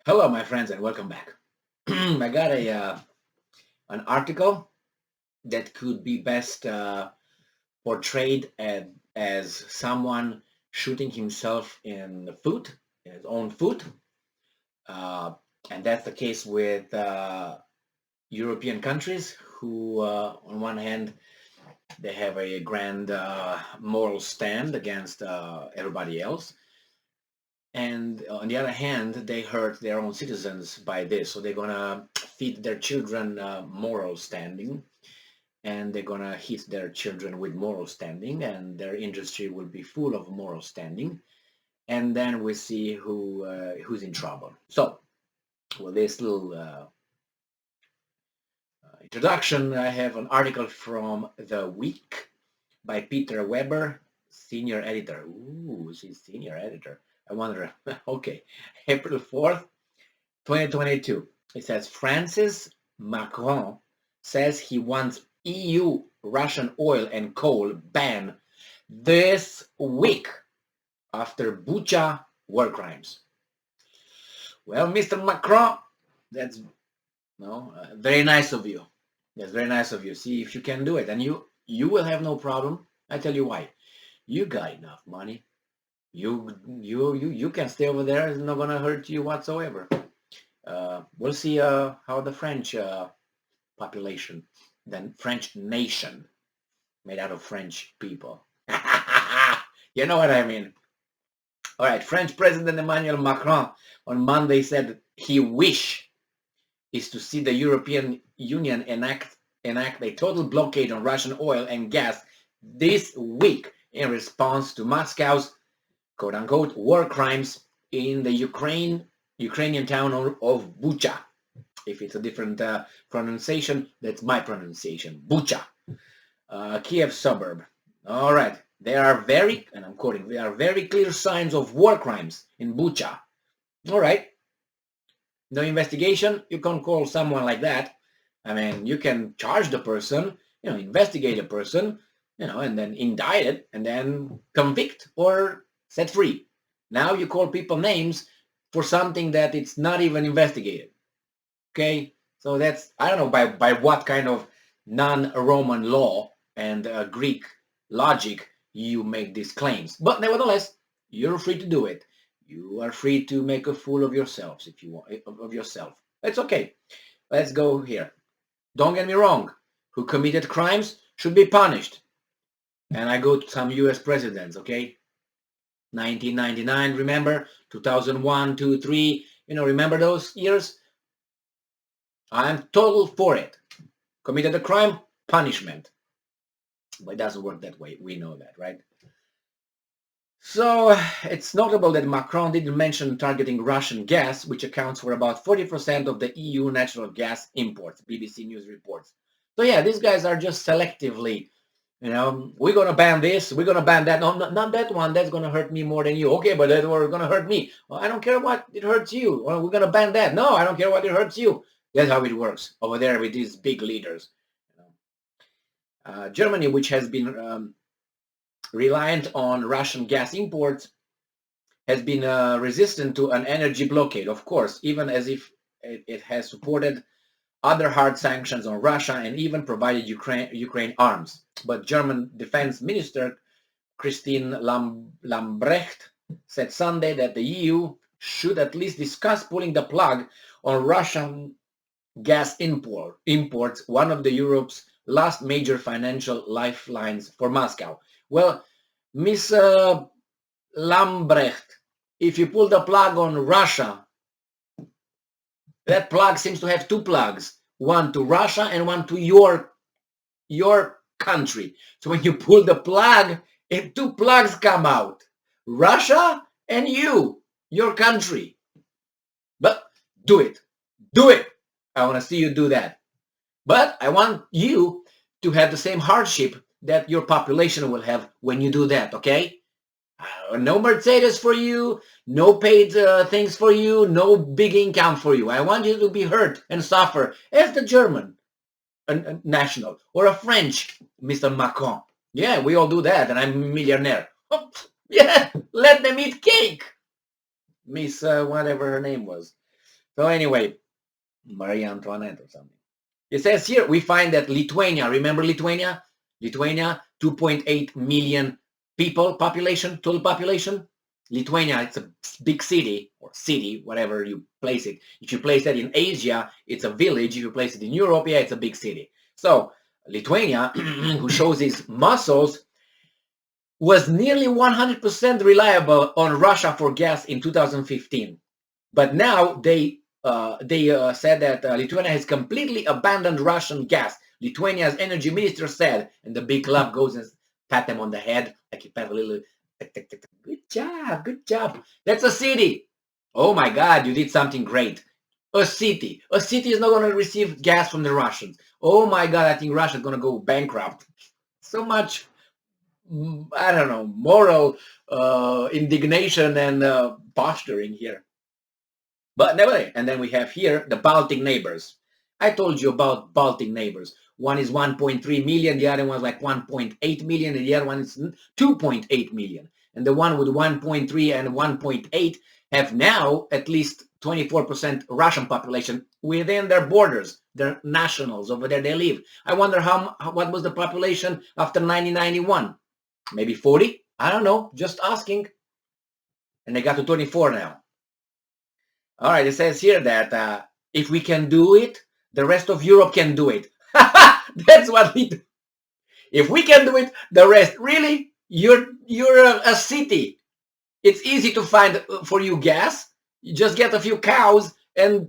Hello, my friends, and welcome back. I got an article that could be best portrayed as someone shooting himself in the foot, in his own foot, uh, and that's the case with European countries who, on one hand, they have a grand moral stand against everybody else, and on the other hand, they hurt their own citizens by this. So they're gonna feed their children moral standing, and they're gonna hit their children with moral standing, and their industry will be full of moral standing. And then we see who's in trouble. So, with this little introduction, I have an article from The Week by Peter Weber, senior editor. Ooh, she's senior editor. I wonder. Okay, April 4th, 2022. It says Francis Macron says he wants EU Russian oil and coal ban this week after Bucha war crimes. Well, Mr. Macron, that's very nice of you. That's very nice of you. See if you can do it, and you will have no problem. I tell you why. You got enough money. You can stay over there. It's not gonna hurt you whatsoever. We'll see how the French population, the French nation, made out of French people. You know what I mean. All right, French President Emmanuel Macron on Monday said he wish is to see the European Union enact a total blockade on Russian oil and gas this week in response to Moscow's quote-unquote war crimes in the Ukrainian town of Bucha. If it's a different pronunciation, that's my pronunciation, Bucha, Kiev suburb. All right, there are very, and I'm quoting, there are very clear signs of war crimes in Bucha. All right, no investigation, you can't call someone like that. I mean, you can charge the person, investigate a person, and then indict it, and then convict or set free. Now you call people names for something that it's not even investigated. Okay, so that's, I don't know by what kind of non-Roman law and Greek logic you make these claims, but nevertheless, you're free to do it. You are free to make a fool of yourselves if you want of yourself. It's okay. Let's go here. Don't get me wrong. Who committed crimes should be punished. And I go to some U.S. presidents. Okay, 1999. Remember 2001, 2, 3. Remember those years? I'm total for it. Committed a crime, punishment. But it doesn't work that way. We know that, right? So it's notable that Macron didn't mention targeting Russian gas, which accounts for about 40% of the EU natural gas imports, BBC News reports. So yeah, these guys are just selectively, we're going to ban this, we're going to ban that. No, not that one, that's going to hurt me more than you. Okay, but that one going to hurt me. Well, I don't care what it hurts you. Well, we're going to ban that. No, I don't care what it hurts you. That's how it works over there with these big leaders. Germany, which has been reliant on Russian gas imports, has been resistant to an energy blockade, of course, even as if it has supported other hard sanctions on Russia and even provided Ukraine arms. But German Defense Minister Christine Lambrecht said Sunday that the EU should at least discuss pulling the plug on Russian gas imports, one of the Europe's last major financial lifelines for Moscow. Well, Miss Lambrecht, if you pull the plug on Russia, that plug seems to have two plugs, one to Russia and one to your country. So when you pull the plug, two plugs come out, Russia and your country. But do it. I want to see you do that. But I want you to have the same hardship that your population will have when you do that, okay? No Mercedes for you, no paid things for you, no big income for you. I want you to be hurt and suffer as the German national or a French Mr. Macron. Yeah, we all do that, and I'm a millionaire. Yeah, let them eat cake. Miss whatever her name was. So anyway, Marie Antoinette or something. It says here, we find that Lithuania, remember Lithuania? Lithuania, 2.8 million people population, total population. Lithuania, it's a big city, or city, whatever you place it. If you place that in Asia, it's a village. If you place it in Europe, yeah, it's a big city. So Lithuania, who shows its muscles, was nearly 100% reliable on Russia for gas in 2015. But now they said that Lithuania has completely abandoned Russian gas. Lithuania's energy minister said, and the big club goes and pat them on the head, like you pat a little, good job, good job. That's a city. Oh my God, you did something great. A city. A city is not going to receive gas from the Russians. Oh my God, I think Russia is going to go bankrupt. So much, I don't know, moral indignation and posturing here. But nevertheless, and then we have here the Baltic neighbors. I told you about Baltic neighbors. One is 1.3 million, the other one is like 1.8 million, and the other one is 2.8 million. And the one with 1.3 and 1.8 have now at least 24% Russian population within their borders, their nationals over there they live. I wonder what was the population after 1991? Maybe 40? I don't know, just asking. And they got to 24 now. All right, it says here that if we can do it, the rest of Europe can do it. That's what we do. If we can do it, the rest. Really? You're a city. It's easy to find for you gas. You just get a few cows and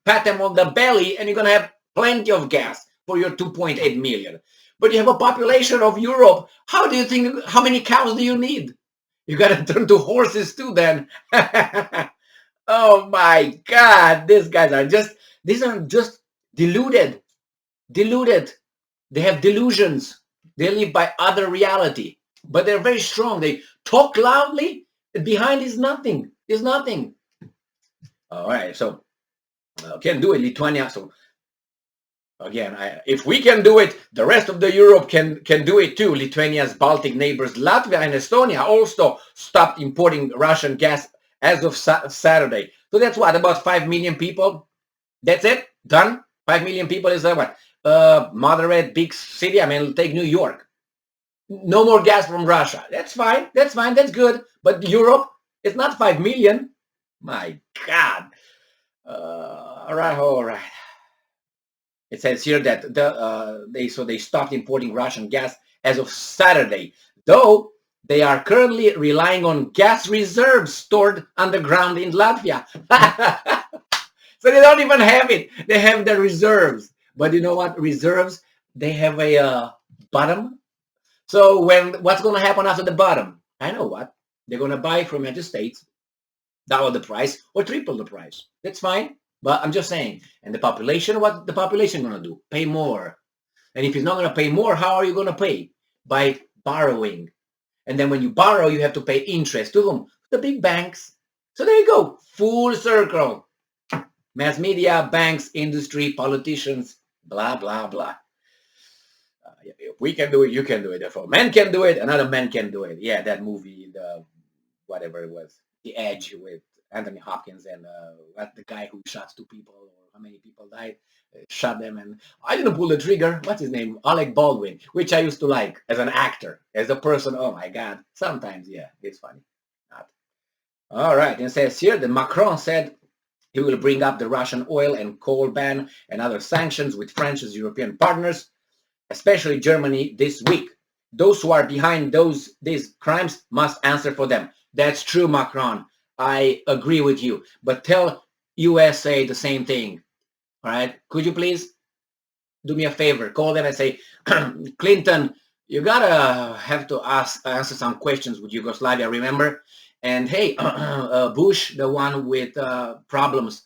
pat them on the belly, and you're gonna have plenty of gas for your 2.8 million. But you have a population of Europe. How do you think? How many cows do you need? You gotta turn to horses too, then. Oh my God, these are just deluded. Deluded. They have delusions. They live by other reality. But they're very strong. They talk loudly, and behind is nothing. Is nothing. All right, so can do it, Lithuania. So again, if we can do it, the rest of the Europe can do it too. Lithuania's Baltic neighbors, Latvia and Estonia, also stopped importing Russian gas as of Saturday. So that's what, about 5 million people? That's it? Done? 5 million people is what? Moderate, big city. I mean, take New York. No more gas from Russia. That's fine. That's fine. That's good. But Europe, it's not 5 million. My God. All right, all right. It says here that they stopped importing Russian gas as of Saturday, though they are currently relying on gas reserves stored underground in Latvia. So they don't even have it. They have the reserves. But you know what? Reserves, they have a bottom. So what's going to happen after the bottom? I know what. They're going to buy from United States, double the price or triple the price. That's fine. But I'm just saying. And the population, what the population going to do? Pay more. And if it's not going to pay more, how are you going to pay? By borrowing. And then when you borrow, you have to pay interest to whom? The big banks. So there you go. Full circle. Mass media, banks, industry, politicians, blah, blah, blah. If we can do it, you can do it. If a man can do it, another man can do it. Yeah, that movie, the whatever it was, The Edge with Anthony Hopkins and the guy who shot 2 people, or how many people died, shot them, and I didn't pull the trigger. What's his name? Alec Baldwin, which I used to like as an actor, as a person. Oh my God! Sometimes, yeah, it's funny. Not. All right, and it says here that Macron said he will bring up the Russian oil and coal ban and other sanctions with France's European partners, especially Germany, this week. Those who are behind these crimes must answer for them. That's true, Macron. I agree with you. But tell USA the same thing. All right? Could you please do me a favor? Call them and say, Clinton, you gotta have to answer some questions with Yugoslavia, remember? And hey, Bush, the one with problems.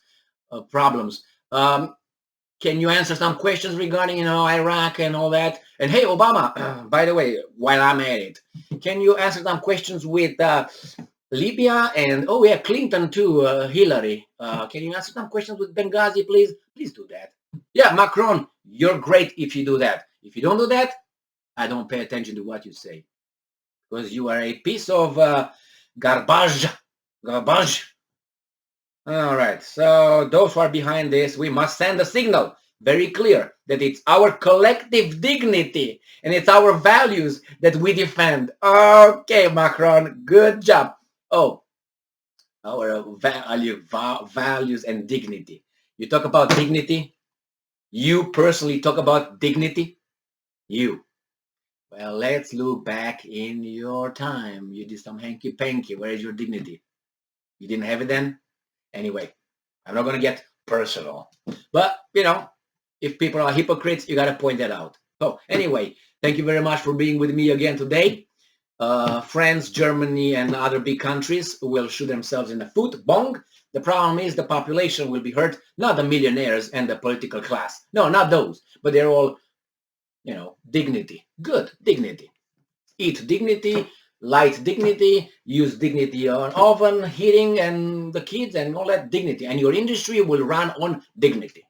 Can you answer some questions regarding, Iraq and all that? And hey, Obama, by the way, while I'm at it, can you answer some questions with Libya and, oh yeah, Clinton too, Hillary. Can you answer some questions with Benghazi, please? Please do that. Yeah, Macron, you're great if you do that. If you don't do that, I don't pay attention to what you say. Because you are a piece of garbage. Garbage. All right. So those who are behind this, we must send a signal very clear that it's our collective dignity and it's our values that we defend. Okay, Macron, good job. Oh, our values and dignity. You talk about dignity. You personally talk about dignity. You. Well, let's look back in your time. You did some hanky panky. Where is your dignity? You didn't have it then? Anyway, I'm not going to get personal. But, if people are hypocrites, you got to point that out. So, anyway, thank you very much for being with me again today. France, Germany, and other big countries will shoot themselves in the foot. Bong. The problem is the population will be hurt, not the millionaires and the political class. No, not those. But they're all, dignity. Good dignity. Eat dignity, light dignity, use dignity on oven, heating, and the kids and all that dignity. And your industry will run on dignity.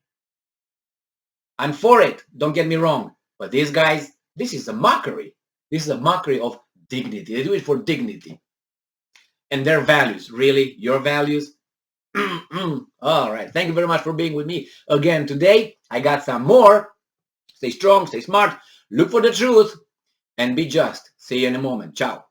I'm for it. Don't get me wrong. But these guys, this is a mockery. This is a mockery of dignity. They do it for dignity. And their values, really, your values. All right. Thank you very much for being with me again today. I got some more. Stay strong, stay smart, look for the truth, and be just. See you in a moment. Ciao.